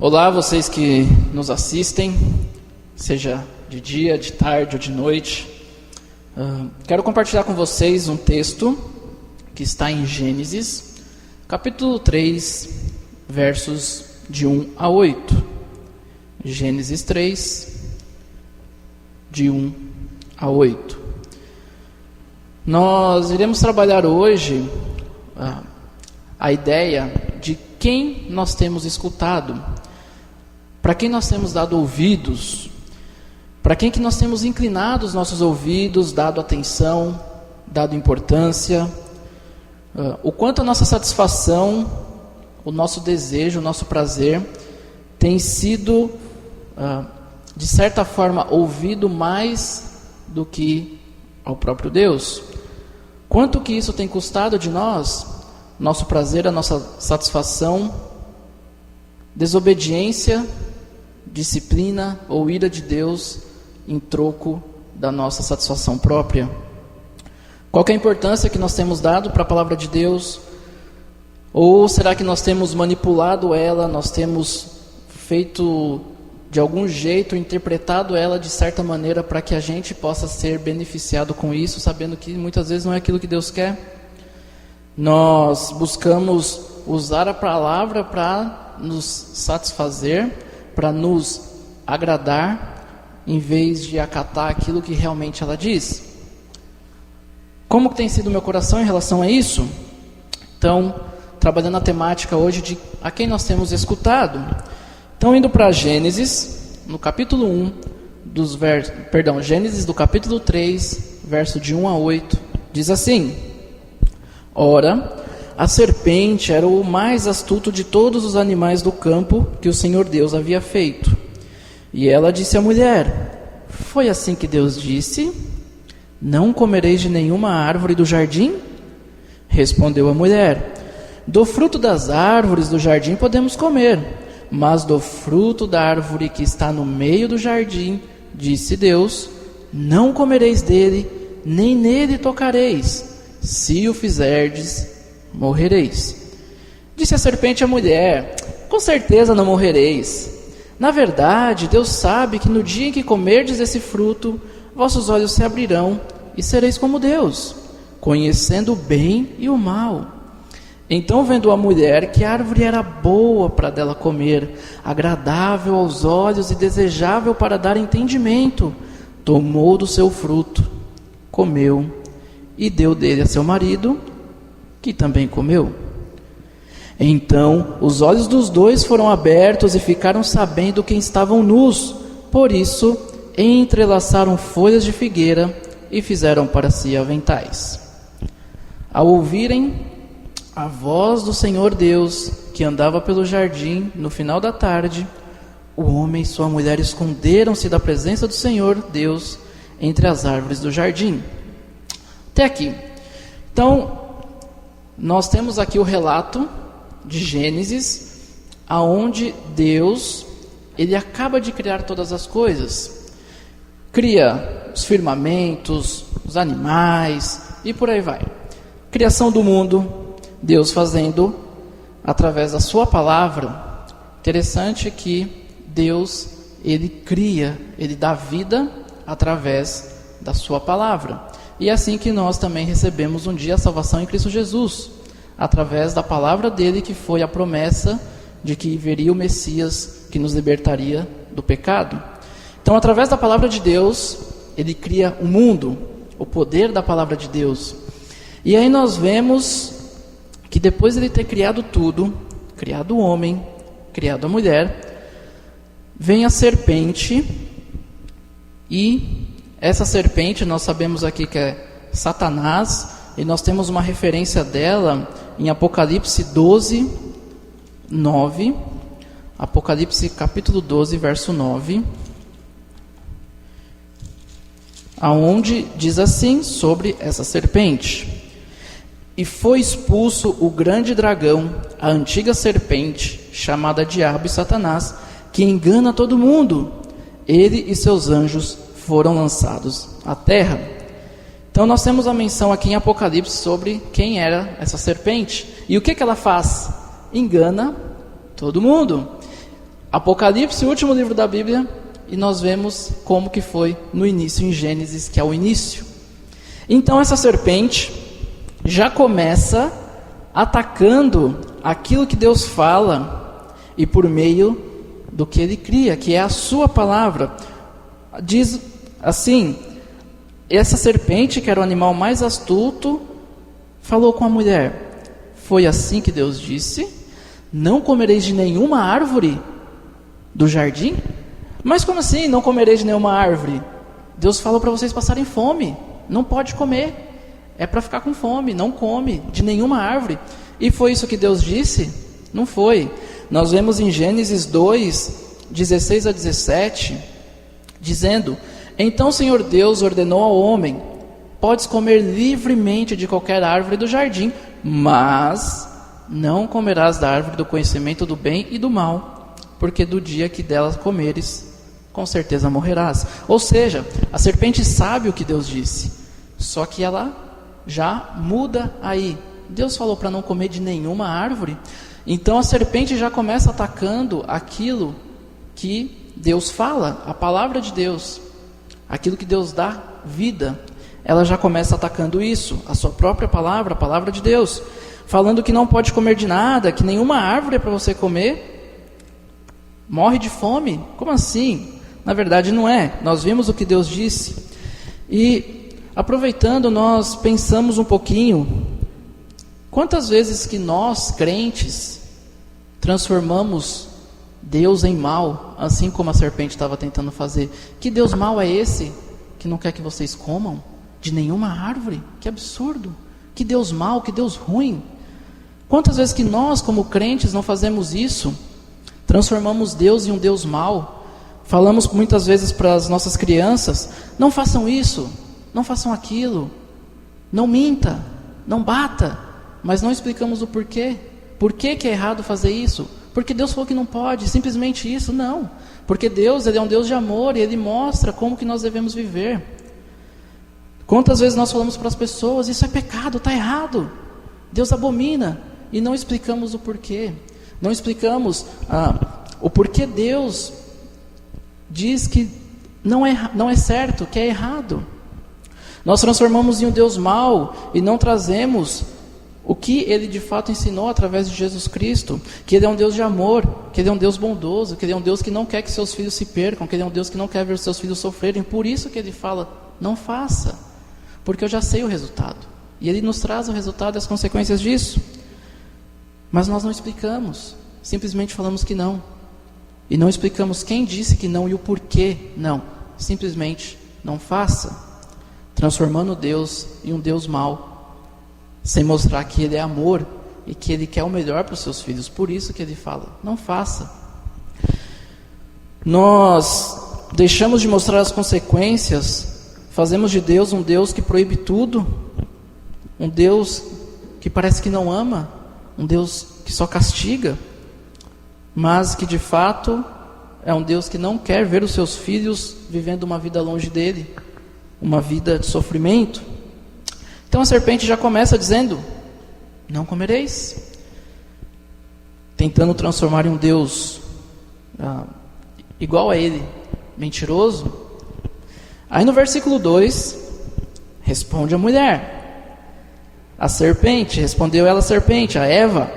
Olá, vocês que nos assistem, seja de dia, de tarde ou de noite. Quero compartilhar com vocês um texto que está em Gênesis, capítulo 3, versos de 1 a 8. Gênesis 3, de 1 a 8. Nós iremos trabalhar hoje a ideia de quem nós temos escutado, para quem nós temos dado ouvidos, para quem que nós temos inclinado os nossos ouvidos, dado atenção, dado importância, o quanto a nossa satisfação, o nosso desejo, o nosso prazer tem sido, de certa forma, ouvido mais do que ao próprio Deus. Quanto que isso tem custado de nós, nosso prazer, a nossa satisfação, desobediência, disciplina ou ira de Deus em troco da nossa satisfação própria. Qual que é a importância que nós temos dado para a palavra de Deus? Ou será que nós temos manipulado ela, nós temos feito de algum jeito, interpretado ela de certa maneira para que a gente possa ser beneficiado com isso, sabendo que muitas vezes não é aquilo que Deus quer? Nós buscamos usar a palavra para nos satisfazer, para nos agradar, em vez de acatar aquilo que realmente ela diz. Como que tem sido o meu coração em relação a isso? Então, trabalhando a temática hoje de a quem nós temos escutado. Então, indo para Gênesis, no capítulo 1, Gênesis do capítulo 3, verso de 1 a 8, diz assim: Ora, a serpente era o mais astuto de todos os animais do campo que o Senhor Deus havia feito. E ela disse à mulher: Foi assim que Deus disse? Não comereis de nenhuma árvore do jardim? Respondeu a mulher: Do fruto das árvores do jardim podemos comer, mas do fruto da árvore que está no meio do jardim, disse Deus, não comereis dele, nem nele tocareis. Se o fizerdes, morrereis. Disse a serpente à mulher: Com certeza não morrereis. Na verdade, Deus sabe que no dia em que comerdes esse fruto, vossos olhos se abrirão e sereis como Deus, conhecendo o bem e o mal. Então, vendo a mulher que a árvore era boa para dela comer, agradável aos olhos e desejável para dar entendimento, tomou do seu fruto, comeu e deu dele a seu marido, que também comeu. Então os olhos dos dois foram abertos e ficaram sabendo que estavam nus. Por isso entrelaçaram folhas de figueira e fizeram para si aventais. Ao ouvirem a voz do Senhor Deus, que andava pelo jardim no final da tarde, o homem e sua mulher esconderam-se da presença do Senhor Deus entre as árvores do jardim. Até aqui. Então, nós temos aqui o relato de Gênesis, aonde Deus, ele acaba de criar todas as coisas. Cria os firmamentos, os animais e por aí vai. Criação do mundo, Deus fazendo através da sua palavra. Interessante que Deus, ele cria, ele dá vida através da sua palavra. E é assim que nós também recebemos um dia a salvação em Cristo Jesus, através da palavra dele, que foi a promessa de que viria o Messias que nos libertaria do pecado. Então, através da palavra de Deus, ele cria o mundo, o poder da palavra de Deus. E aí nós vemos que depois de ele ter criado tudo, criado o homem, criado a mulher, vem a serpente, e essa serpente nós sabemos aqui que é Satanás, e nós temos uma referência dela em Apocalipse 12, 9, Apocalipse capítulo 12, verso 9, aonde diz assim sobre essa serpente: E foi expulso o grande dragão, a antiga serpente, chamada Diabo e Satanás, que engana todo mundo. Ele e seus anjos foram lançados à terra. Então nós temos a menção aqui em Apocalipse sobre quem era essa serpente. E o que ela faz? Engana todo mundo. Apocalipse, o último livro da Bíblia, e nós vemos como que foi no início, em Gênesis, que é o início. Então essa serpente já começa atacando aquilo que Deus fala, e por meio do que Ele cria, que é a sua palavra. Diz assim, essa serpente, que era o animal mais astuto, falou com a mulher: foi assim que Deus disse, não comereis de nenhuma árvore do jardim? Mas como assim, não comereis de nenhuma árvore? Deus falou para vocês passarem fome, não pode comer, é para ficar com fome, não come de nenhuma árvore. E foi isso que Deus disse? Não foi. Nós vemos em Gênesis 2, 16 a 17, dizendo: então o Senhor Deus ordenou ao homem: podes comer livremente de qualquer árvore do jardim, mas não comerás da árvore do conhecimento do bem e do mal, porque do dia que delas comeres, com certeza morrerás. Ou seja, a serpente sabe o que Deus disse, só que ela já muda aí. Deus falou para não comer de nenhuma árvore, então a serpente já começa atacando aquilo que Deus fala, a palavra de Deus, aquilo que Deus dá vida. Ela já começa atacando isso, a sua própria palavra, a palavra de Deus, falando que não pode comer de nada, que nenhuma árvore é para você comer, morre de fome. Como assim? Na verdade não é. Nós vimos o que Deus disse. E aproveitando, nós pensamos um pouquinho, quantas vezes que nós, crentes, transformamos Deus em mal, assim como a serpente estava tentando fazer. Que Deus mau é esse, que não quer que vocês comam de nenhuma árvore? Que absurdo! Que Deus mau, que Deus ruim! Quantas vezes que nós, como crentes, não fazemos isso? Transformamos Deus em um Deus mau. Falamos muitas vezes para as nossas crianças: não façam isso, não façam aquilo, não minta, não bata, mas não explicamos o porquê. Por que é errado fazer isso? Porque Deus falou que não pode, simplesmente isso? Não, porque Deus, Ele é um Deus de amor, e Ele mostra como que nós devemos viver. Quantas vezes nós falamos para as pessoas: isso é pecado, está errado, Deus abomina, e não explicamos o porquê. Não explicamos o porquê Deus diz que não é certo, que é errado. Nós transformamos em um Deus mau e não trazemos o que Ele de fato ensinou através de Jesus Cristo, que Ele é um Deus de amor, que Ele é um Deus bondoso, que Ele é um Deus que não quer que seus filhos se percam, que Ele é um Deus que não quer ver seus filhos sofrerem. Por isso que Ele fala: não faça, porque eu já sei o resultado. E Ele nos traz o resultado e as consequências disso. Mas nós não explicamos, simplesmente falamos que não. E não explicamos quem disse que não e o porquê não. Simplesmente não faça, transformando Deus em um Deus mau, sem mostrar que Ele é amor e que Ele quer o melhor para os seus filhos. Por isso que Ele fala: não faça. Nós deixamos de mostrar as consequências, fazemos de Deus um Deus que proíbe tudo, um Deus que parece que não ama, um Deus que só castiga, mas que de fato é um Deus que não quer ver os seus filhos vivendo uma vida longe dele, uma vida de sofrimento. Então a serpente já começa dizendo: não comereis, tentando transformar em um Deus igual a ele, mentiroso. Aí no versículo 2, responde a mulher. A serpente, respondeu ela, a serpente, a Eva: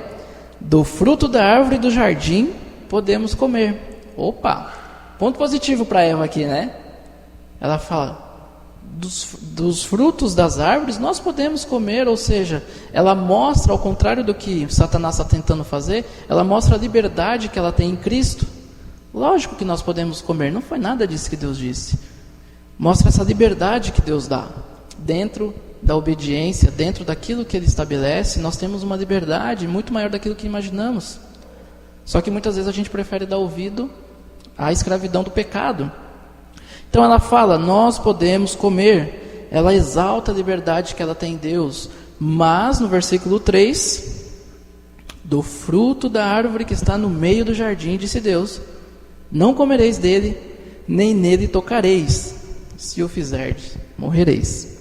do fruto da árvore do jardim podemos comer. Opa, ponto positivo para Eva aqui, né? Ela fala: dos frutos das árvores nós podemos comer. Ou seja, ela mostra, ao contrário do que Satanás está tentando fazer, ela mostra a liberdade que ela tem em Cristo. Lógico que nós podemos comer, não foi nada disso que Deus disse. Mostra essa liberdade que Deus dá. Dentro da obediência, dentro daquilo que Ele estabelece, nós temos uma liberdade muito maior daquilo que imaginamos. Só que muitas vezes a gente prefere dar ouvido à escravidão do pecado. Então ela fala: nós podemos comer. Ela exalta a liberdade que ela tem em Deus. Mas no versículo 3, do fruto da árvore que está no meio do jardim, disse Deus: não comereis dele, nem nele tocareis. Se o fizerdes, morrereis.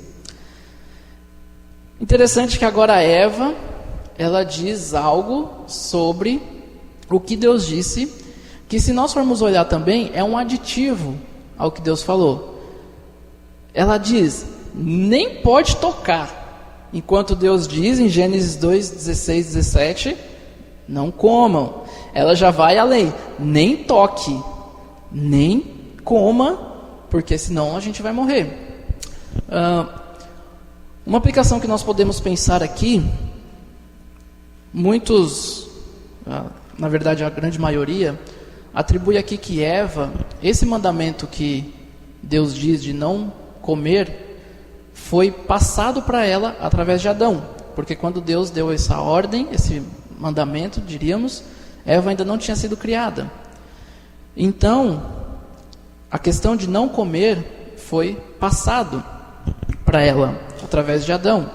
Interessante que agora ela diz algo sobre o que Deus disse, que se nós formos olhar também, é um aditivo ao que Deus falou. Ela diz, nem pode tocar, enquanto Deus diz em Gênesis 2, 16, 17, não comam. Ela já vai além, nem toque, nem coma, porque senão a gente vai morrer. Uma aplicação que nós podemos pensar aqui, muitos, na verdade a grande maioria, atribui aqui que Eva, esse mandamento que Deus diz de não comer, foi passado para ela através de Adão. Porque quando Deus deu essa ordem, esse mandamento, diríamos, Eva ainda não tinha sido criada. Então, a questão de não comer foi passado para ela através de Adão.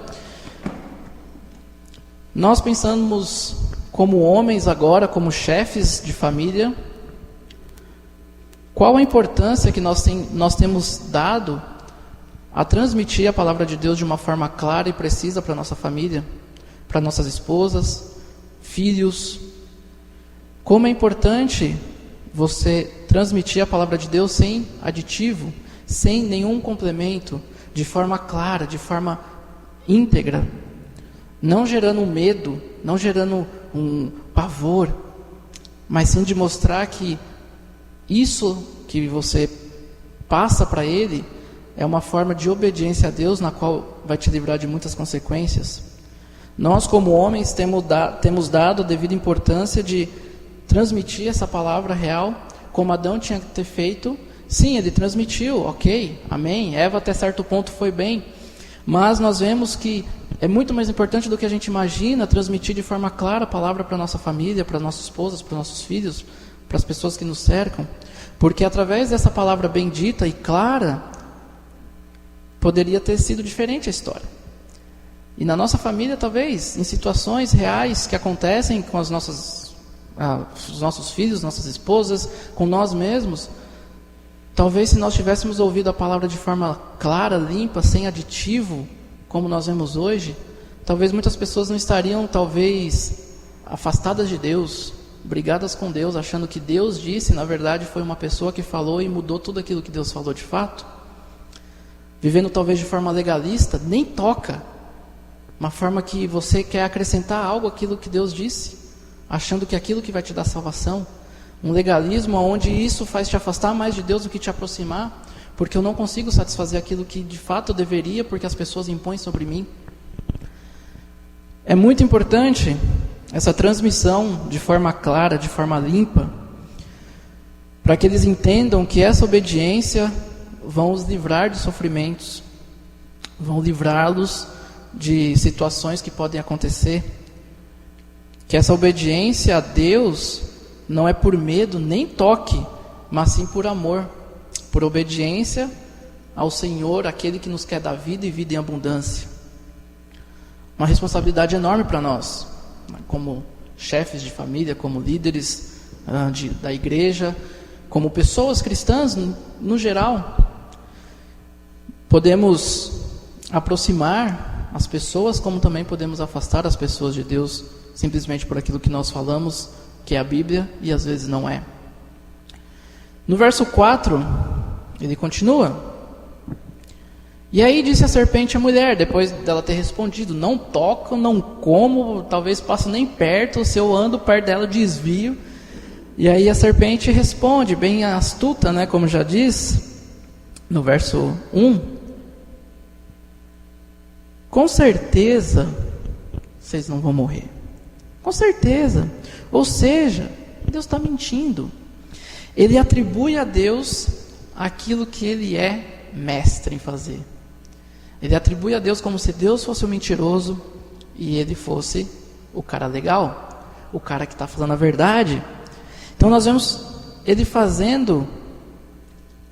Nós pensamos como homens agora, como chefes de família, qual a importância que nós temos dado a transmitir a palavra de Deus de uma forma clara e precisa para a nossa família, para nossas esposas, filhos. Como é importante você transmitir a palavra de Deus sem aditivo, sem nenhum complemento, de forma clara, de forma íntegra, não gerando um medo, não gerando um pavor, mas sim de mostrar que isso que você passa para ele é uma forma de obediência a Deus, na qual vai te livrar de muitas consequências. Nós, como homens, temos dado a devida importância de transmitir essa palavra real, como Adão tinha que ter feito. Sim, ele transmitiu, ok, amém. Eva até certo ponto foi bem, mas nós vemos que é muito mais importante do que a gente imagina transmitir de forma clara a palavra para a nossa família, para nossas esposas, para nossos filhos, para as pessoas que nos cercam, porque através dessa palavra bendita e clara, poderia ter sido diferente a história. E na nossa família, talvez, em situações reais que acontecem com os nossos filhos, nossas esposas, com nós mesmos, talvez se nós tivéssemos ouvido a palavra de forma clara, limpa, sem aditivo, como nós vemos hoje, talvez muitas pessoas não estariam, talvez, afastadas de Deus, brigadas com Deus, achando que Deus disse, na verdade foi uma pessoa que falou e mudou tudo aquilo que Deus falou de fato. Vivendo talvez de forma legalista, nem toca. Uma forma que você quer acrescentar algo àquilo que Deus disse, achando que aquilo que vai te dar salvação. Um legalismo onde isso faz te afastar mais de Deus do que te aproximar, porque eu não consigo satisfazer aquilo que de fato eu deveria, porque as pessoas impõem sobre mim. É muito importante essa transmissão de forma clara, de forma limpa, para que eles entendam que essa obediência vão os livrar de sofrimentos, vão livrá-los de situações que podem acontecer, que essa obediência a Deus não é por medo nem toque, mas sim por amor, por obediência ao Senhor, aquele que nos quer dar vida e vida em abundância. Uma responsabilidade enorme para nós, como chefes de família, como líderes da igreja, como pessoas cristãs no geral. Podemos aproximar as pessoas, como também podemos afastar as pessoas de Deus, simplesmente por aquilo que nós falamos, que é a Bíblia, e às vezes não é. No verso 4, ele continua. E aí disse a serpente à mulher, depois dela ter respondido, não toco, não como, talvez passo nem perto, se eu ando perto dela, desvio. E aí a serpente responde, bem astuta, né, como já diz, no verso 1, com certeza vocês não vão morrer. Com certeza. Ou seja, Deus está mentindo. Ele atribui a Deus aquilo que ele é mestre em fazer. Ele atribui a Deus como se Deus fosse o mentiroso e ele fosse o cara legal, o cara que está falando a verdade. Então nós vemos ele fazendo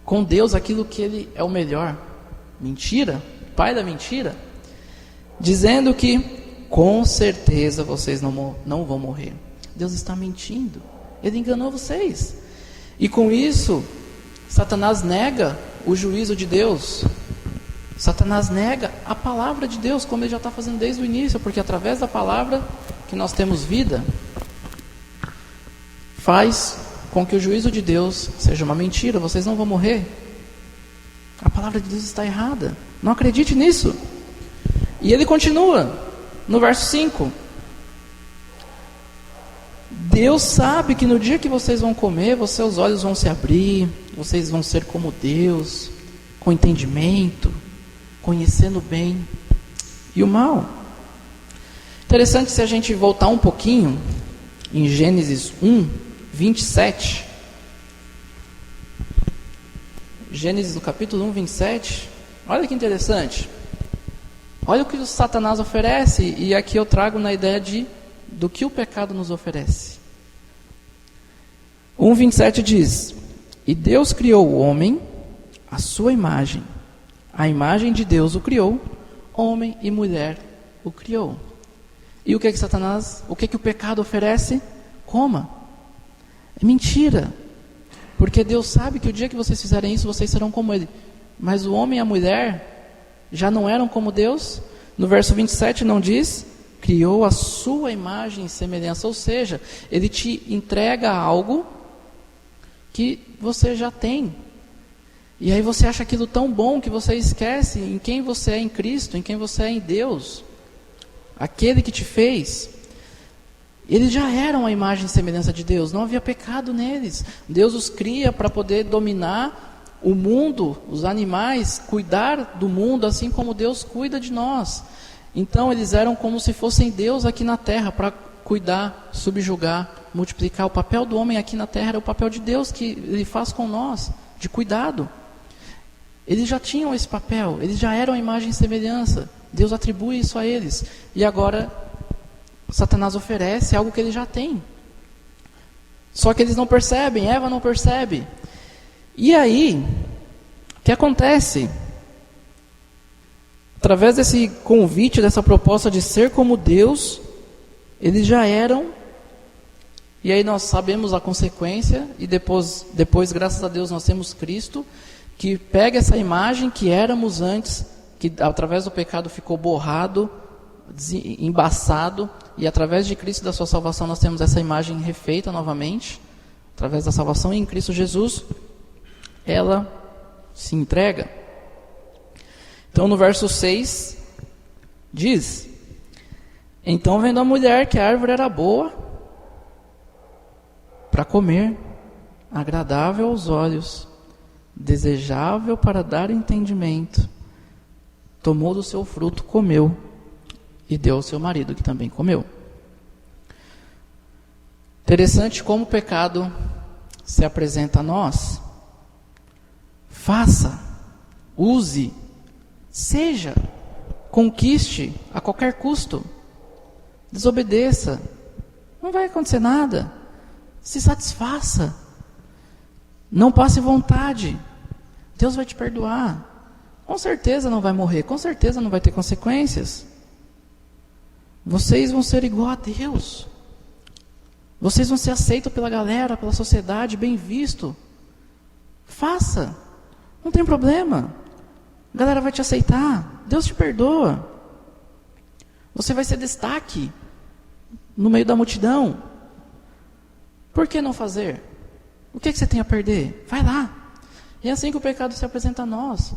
com Deus aquilo que ele é o melhor. Mentira, pai da mentira, dizendo que com certeza vocês não vão morrer. Deus está mentindo. Ele enganou vocês. E com isso, Satanás nega o juízo de Deus. Satanás nega a palavra de Deus, como ele já está fazendo desde o início, porque através da palavra que nós temos vida, faz com que o juízo de Deus seja uma mentira, vocês não vão morrer. A palavra de Deus está errada. Não acredite nisso. E ele continua, no verso 5. Deus sabe que no dia que vocês vão comer, seus olhos vão se abrir, vocês vão ser como Deus, com entendimento, conhecendo o bem e o mal. Interessante se a gente voltar um pouquinho, em Gênesis 1, 27. Gênesis, no capítulo 1, 27. Olha que interessante. Olha o que o Satanás oferece, e aqui eu trago na ideia do que o pecado nos oferece. 1:27 diz: E Deus criou o homem à sua imagem. A imagem de Deus o criou, homem e mulher o criou. E o que Satanás, o que o pecado oferece? Coma. É mentira. Porque Deus sabe que o dia que vocês fizerem isso, vocês serão como Ele. Mas o homem e a mulher já não eram como Deus? No verso 27 não diz? Criou a sua imagem e semelhança. Ou seja, Ele te entrega algo que você já tem. E aí você acha aquilo tão bom que você esquece em quem você é em Cristo, em quem você é em Deus. Aquele que te fez. Eles já eram a imagem e semelhança de Deus, não havia pecado neles. Deus os cria para poder dominar o mundo, os animais, cuidar do mundo, assim como Deus cuida de nós. Então eles eram como se fossem Deus aqui na terra, para cuidar, subjugar, multiplicar. O papel do homem aqui na terra era o papel de Deus que Ele faz com nós, de cuidado. Eles já tinham esse papel, eles já eram a imagem e semelhança. Deus atribui isso a eles. E agora Satanás oferece algo que ele já tem. Só que eles não percebem, Eva não percebe. E aí, o que acontece? Através desse convite, dessa proposta de ser como Deus, eles já eram. E aí nós sabemos a consequência. E depois, graças a Deus, nós temos Cristo, que pega essa imagem que éramos antes, que através do pecado ficou borrado, embaçado, e através de Cristo e da sua salvação nós temos essa imagem refeita novamente, através da salvação em Cristo Jesus, ela se entrega. Então no verso 6 diz: Então vendo a mulher que a árvore era boa para comer, agradável aos olhos, desejável para dar entendimento, tomou do seu fruto, comeu, e deu ao seu marido, que também comeu. Interessante como o pecado se apresenta a nós. Faça, use, seja, conquiste a qualquer custo, desobedeça, não vai acontecer nada, se satisfaça, não passe vontade, Deus vai te perdoar, com certeza não vai morrer, com certeza não vai ter consequências. Vocês vão ser igual a Deus. Vocês vão ser aceitos pela galera, pela sociedade, bem visto. Faça. Não tem problema. A galera vai te aceitar. Deus te perdoa. Você vai ser destaque no meio da multidão. Por que não fazer? O que você tem a perder? Vai lá. E é assim que o pecado se apresenta a nós.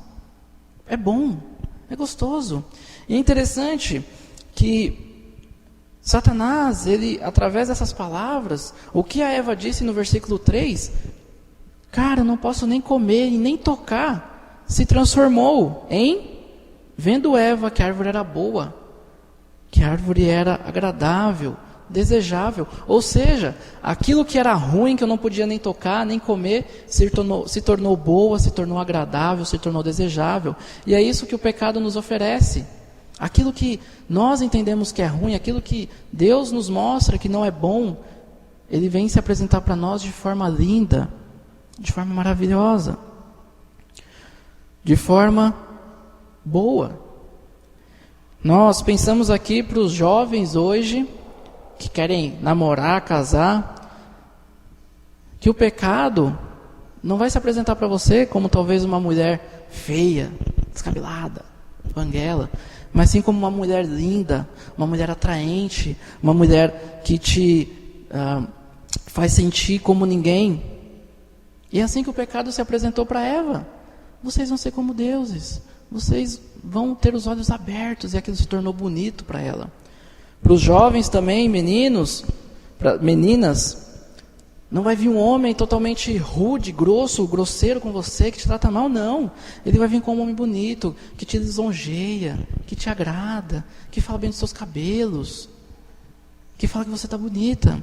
É bom. É gostoso. E é interessante que Satanás, ele, através dessas palavras, o que a Eva disse no versículo 3, cara, eu não posso nem comer e nem tocar, se transformou em, vendo Eva que a árvore era boa, que a árvore era agradável, desejável, ou seja, aquilo que era ruim, que eu não podia nem tocar, nem comer, se tornou boa, se tornou agradável, se tornou desejável, e é isso que o pecado nos oferece. Aquilo que nós entendemos que é ruim, aquilo que Deus nos mostra que não é bom, Ele vem se apresentar para nós de forma linda, de forma maravilhosa, de forma boa. Nós pensamos aqui para os jovens hoje, que querem namorar, casar, que o pecado não vai se apresentar para você como talvez uma mulher feia, descabelada, banguela, mas sim como uma mulher linda, uma mulher atraente, uma mulher que te faz sentir como ninguém. E é assim que o pecado se apresentou para Eva. Vocês vão ser como deuses. Vocês vão ter os olhos abertos. E aquilo se tornou bonito para ela. Para os jovens também, meninas, não vai vir um homem totalmente rude, grosso, grosseiro com você, que te trata mal, não. Ele vai vir como um homem bonito, que te lisonjeia, que te agrada, que fala bem dos seus cabelos, que fala que você está bonita.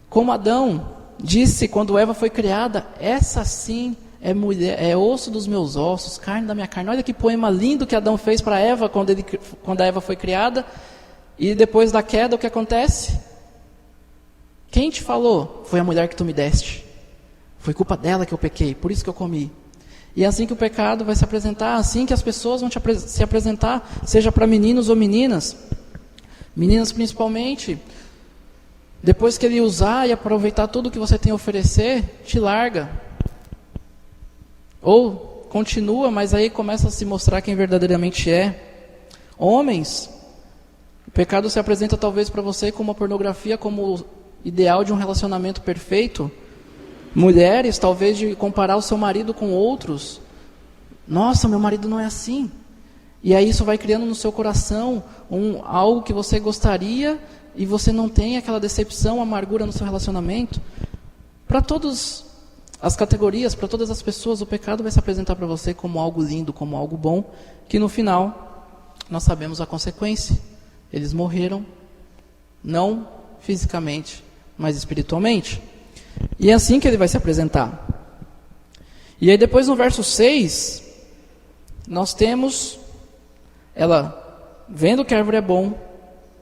Como Adão disse quando Eva foi criada, essa sim é mulher, é osso dos meus ossos, carne da minha carne. Olha que poema lindo que Adão fez para Eva quando a Eva foi criada. E depois da queda, o que acontece? Quem te falou? Foi a mulher que tu me deste. Foi culpa dela que eu pequei, por isso que eu comi. E é assim que o pecado vai se apresentar, assim que as pessoas vão se apresentar, seja para meninos ou meninas. Meninas principalmente. Depois que ele usar e aproveitar tudo que você tem a oferecer, te larga. Ou continua, mas aí começa a se mostrar quem verdadeiramente é. Homens, o pecado se apresenta talvez para você como a pornografia, como ideal de um relacionamento perfeito. Mulheres, talvez de comparar o seu marido com outros. Nossa, meu marido não é assim. E aí isso vai criando no seu coração algo que você gostaria e você não tem, aquela decepção, amargura no seu relacionamento. Para todas as categorias, para todas as pessoas, o pecado vai se apresentar para você como algo lindo, como algo bom, que no final nós sabemos a consequência. Eles morreram, não fisicamente, mas espiritualmente. E é assim que ele vai se apresentar. E aí depois no verso 6, nós temos ela vendo que a árvore é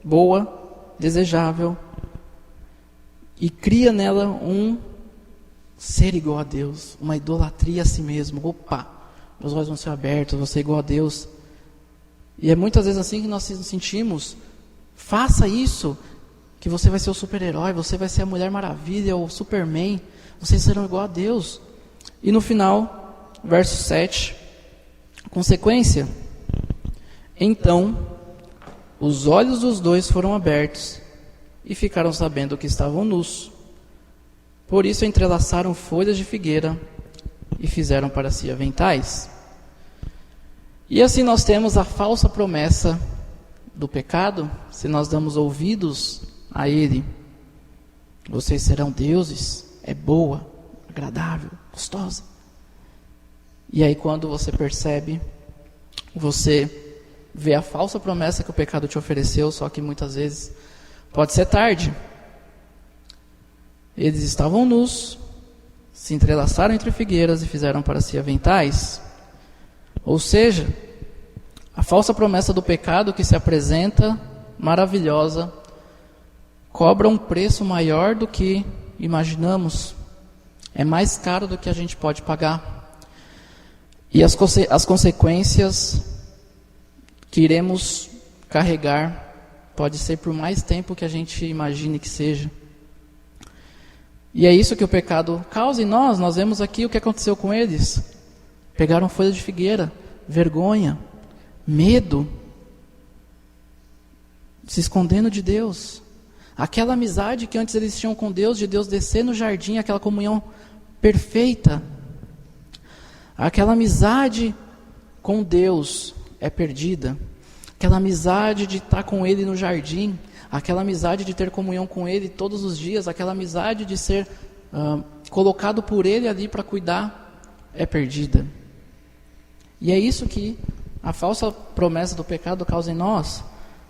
boa, desejável, e cria nela um ser igual a Deus, uma idolatria a si mesmo. Opa, meus olhos vão ser abertos, vou ser igual a Deus. E é muitas vezes assim que nós nos sentimos. Faça isso, que você vai ser o super-herói, você vai ser a Mulher Maravilha, o Superman, vocês serão igual a Deus. E no final, verso 7, consequência. Então, os olhos dos dois foram abertos e ficaram sabendo que estavam nus. Por isso entrelaçaram folhas de figueira e fizeram para si aventais. E assim nós temos a falsa promessa do pecado. Se nós damos ouvidos a ele, vocês serão deuses, é boa, agradável, gostosa. E aí quando você percebe, você vê a falsa promessa que o pecado te ofereceu, só que muitas vezes pode ser tarde. Eles estavam nus, se entrelaçaram entre figueiras e fizeram para si aventais. Ou seja, a falsa promessa do pecado que se apresenta maravilhosa, cobra um preço maior do que imaginamos. É mais caro do que a gente pode pagar. E as consequências que iremos carregar pode ser por mais tempo que a gente imagine que seja. E é isso que o pecado causa em nós. Nós vemos aqui o que aconteceu com eles. Pegaram folha de figueira, vergonha, medo, se escondendo de Deus. Aquela amizade que antes eles tinham com Deus, de Deus descer no jardim, aquela comunhão perfeita. Aquela amizade com Deus é perdida. Aquela amizade de estar com Ele no jardim, aquela amizade de ter comunhão com Ele todos os dias, aquela amizade de ser colocado por Ele ali para cuidar, é perdida. E é isso que a falsa promessa do pecado causa em nós.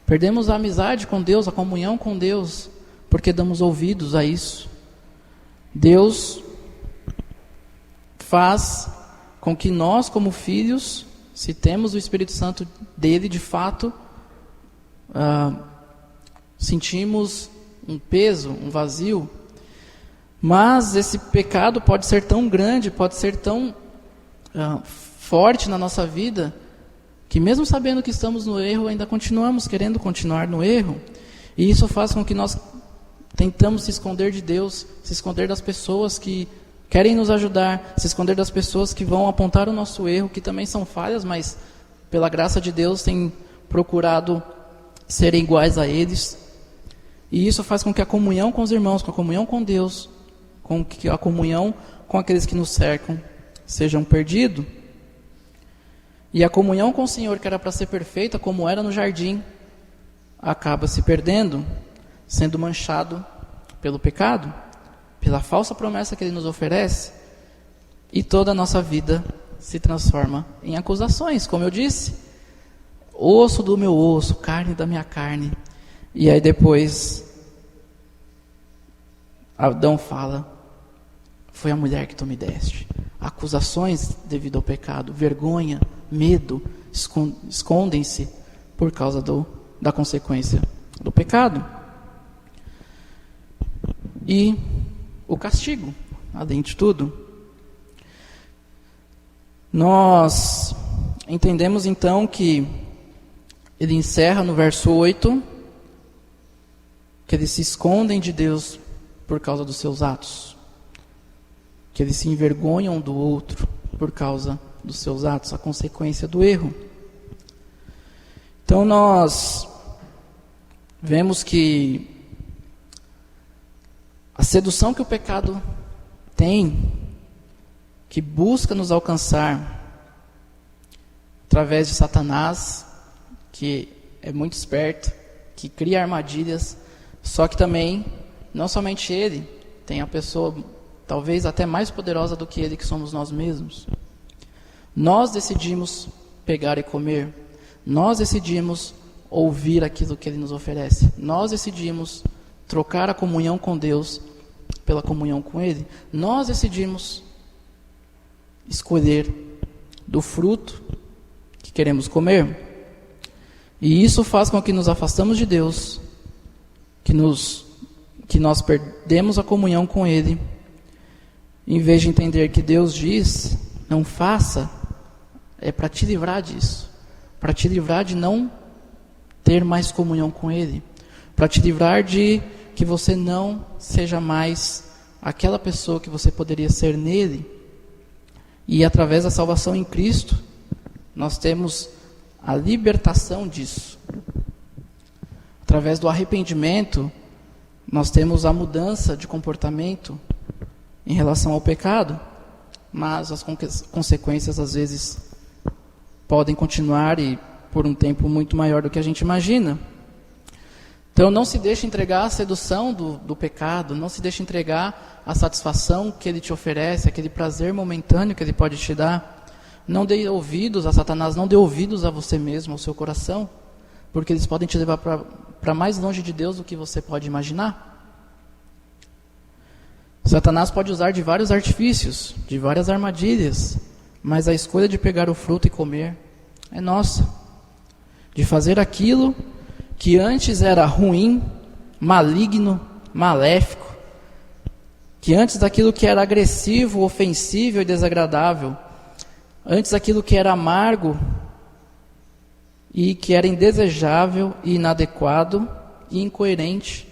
Perdemos a amizade com Deus, a comunhão com Deus, porque damos ouvidos a isso. Deus faz com que nós, como filhos, se temos o Espírito Santo dele, de fato, sentimos um peso, um vazio. Mas esse pecado pode ser tão grande, pode ser tão forte na nossa vida, que mesmo sabendo que estamos no erro, ainda continuamos querendo continuar no erro. E isso faz com que nós tentamos se esconder de Deus, se esconder das pessoas que querem nos ajudar, se esconder das pessoas que vão apontar o nosso erro, que também são falhas, mas pela graça de Deus têm procurado serem iguais a eles. E isso faz com que a comunhão com os irmãos, com a comunhão com Deus, com que a comunhão com aqueles que nos cercam, sejam perdidos. E a comunhão com o Senhor, que era para ser perfeita, como era no jardim, acaba se perdendo, sendo manchado pelo pecado, pela falsa promessa que Ele nos oferece, e toda a nossa vida se transforma em acusações, como eu disse, osso do meu osso, carne da minha carne. E aí depois Adão fala, foi a mulher que tu me deste. Acusações devido ao pecado, vergonha, medo, escondem-se por causa da consequência do pecado. E o castigo, além de tudo. Nós entendemos então que ele encerra no verso 8, que eles se escondem de Deus por causa dos seus atos, que eles se envergonham do outro por causa dos seus atos, a consequência do erro. Então nós vemos que a sedução que o pecado tem, que busca nos alcançar através de Satanás, que é muito esperto, que cria armadilhas, só que também, não somente ele, tem a pessoa talvez até mais poderosa do que ele, que somos nós mesmos. Nós decidimos pegar e comer, nós decidimos ouvir aquilo que ele nos oferece, nós decidimos trocar a comunhão com Deus pela comunhão com ele, nós decidimos escolher do fruto que queremos comer. E isso faz com que nos afastamos de Deus, que nós perdemos a comunhão com Ele, em vez de entender que Deus diz, não faça, é para te livrar disso, para te livrar de não ter mais comunhão com Ele, para te livrar de que você não seja mais aquela pessoa que você poderia ser nele. E através da salvação em Cristo, nós temos a libertação disso. Através do arrependimento, nós temos a mudança de comportamento em relação ao pecado, mas as consequências às vezes podem continuar e por um tempo muito maior do que a gente imagina. Então não se deixe entregar à sedução do pecado, não se deixe entregar à satisfação que ele te oferece, aquele prazer momentâneo que ele pode te dar. Não dê ouvidos a Satanás, não dê ouvidos a você mesmo, ao seu coração, porque eles podem te levar para mais longe de Deus do que você pode imaginar. Satanás pode usar de vários artifícios, de várias armadilhas, mas a escolha de pegar o fruto e comer é nossa. De fazer aquilo que antes era ruim, maligno, maléfico, que antes daquilo que era agressivo, ofensivo e desagradável, antes daquilo que era amargo e que era indesejável e inadequado e incoerente,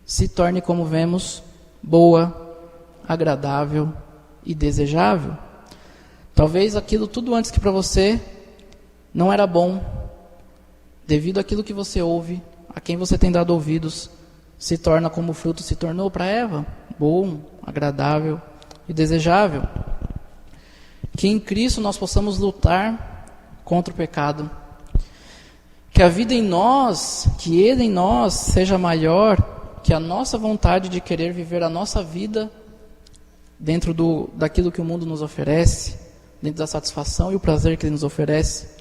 se torne, como vemos, boa, agradável e desejável. Talvez aquilo tudo antes que para você não era bom, devido àquilo que você ouve, a quem você tem dado ouvidos, se torna como o fruto se tornou para Eva, bom, agradável e desejável. Que em Cristo nós possamos lutar contra o pecado. Que a vida em nós, que Ele em nós seja maior que a nossa vontade de querer viver a nossa vida dentro daquilo que o mundo nos oferece, dentro da satisfação e o prazer que Ele nos oferece.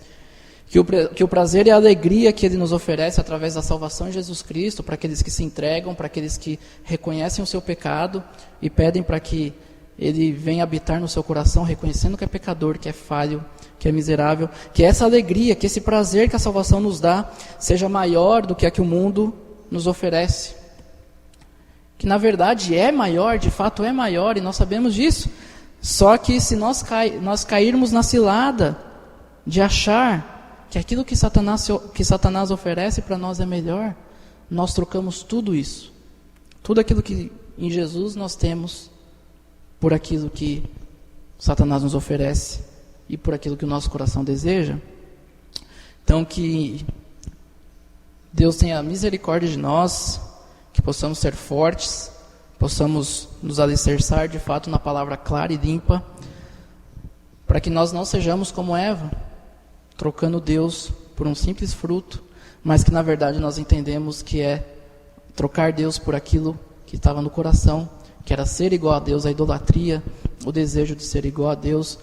Que o prazer e a alegria que Ele nos oferece através da salvação em Jesus Cristo, para aqueles que se entregam, para aqueles que reconhecem o seu pecado e pedem para que Ele venha habitar no seu coração, reconhecendo que é pecador, que é falho, que é miserável. Que essa alegria, que esse prazer que a salvação nos dá, seja maior do que a que o mundo nos oferece. Que na verdade é maior, de fato é maior, e nós sabemos disso. Só que se nós cairmos na cilada de achar que aquilo que Satanás oferece para nós é melhor, nós trocamos tudo isso, tudo aquilo que em Jesus nós temos, por aquilo que Satanás nos oferece e por aquilo que o nosso coração deseja. Então que Deus tenha misericórdia de nós, que que possamos ser fortes, possamos nos alicerçar de fato na palavra clara e limpa, para que nós não sejamos como Eva, trocando Deus por um simples fruto, mas que na verdade nós entendemos que é trocar Deus por aquilo que estava no coração, que era ser igual a Deus, a idolatria, o desejo de ser igual a Deus,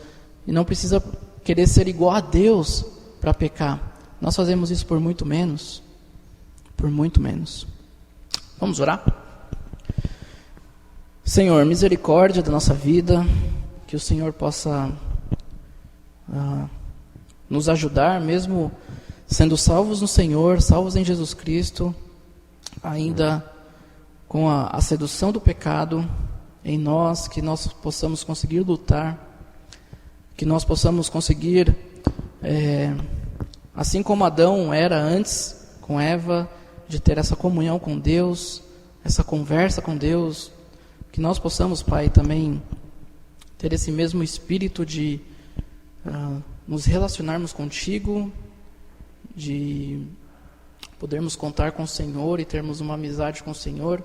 e não precisa querer ser igual a Deus para pecar. Nós fazemos isso por muito menos. Por muito menos. Vamos orar? Senhor, misericórdia da nossa vida, que o Senhor possa nos ajudar, mesmo sendo salvos no Senhor, salvos em Jesus Cristo, ainda com a sedução do pecado em nós, que nós possamos conseguir lutar, que nós possamos conseguir, assim como Adão era antes com Eva, de ter essa comunhão com Deus, essa conversa com Deus, que nós possamos, Pai, também ter esse mesmo espírito de nos relacionarmos contigo, de podermos contar com o Senhor e termos uma amizade com o Senhor,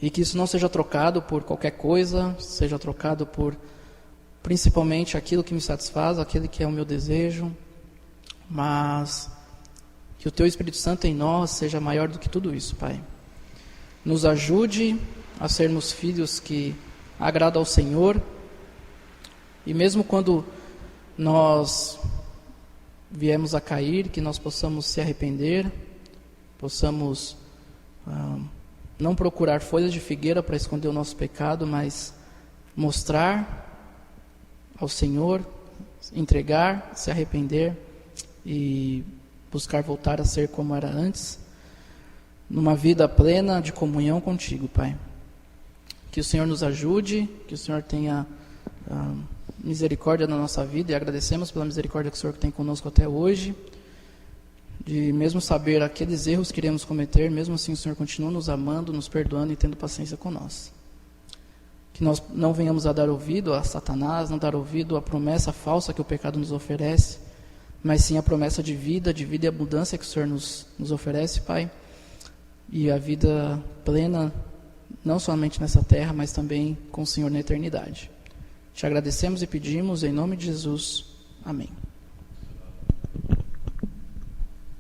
e que isso não seja trocado por qualquer coisa, seja trocado por principalmente aquilo que me satisfaz, aquele que é o meu desejo, mas que o Teu Espírito Santo em nós seja maior do que tudo isso, Pai. Nos ajude a sermos filhos que agradam ao Senhor, e mesmo quando nós viemos a cair, que nós possamos se arrepender, possamos não procurar folhas de figueira para esconder o nosso pecado, mas mostrar ao Senhor, entregar, se arrepender e buscar voltar a ser como era antes, numa vida plena de comunhão contigo, Pai. Que o Senhor nos ajude, que o Senhor tenha misericórdia na nossa vida, e agradecemos pela misericórdia que o Senhor tem conosco até hoje, de mesmo saber aqueles erros que iremos cometer, mesmo assim o Senhor continua nos amando, nos perdoando e tendo paciência com nós. Que nós não venhamos a dar ouvido a Satanás, não dar ouvido à promessa falsa que o pecado nos oferece, mas sim a promessa de vida e abundância que o Senhor nos oferece, Pai, e a vida plena, não somente nessa terra, mas também com o Senhor na eternidade. Te agradecemos e pedimos em nome de Jesus. Amém.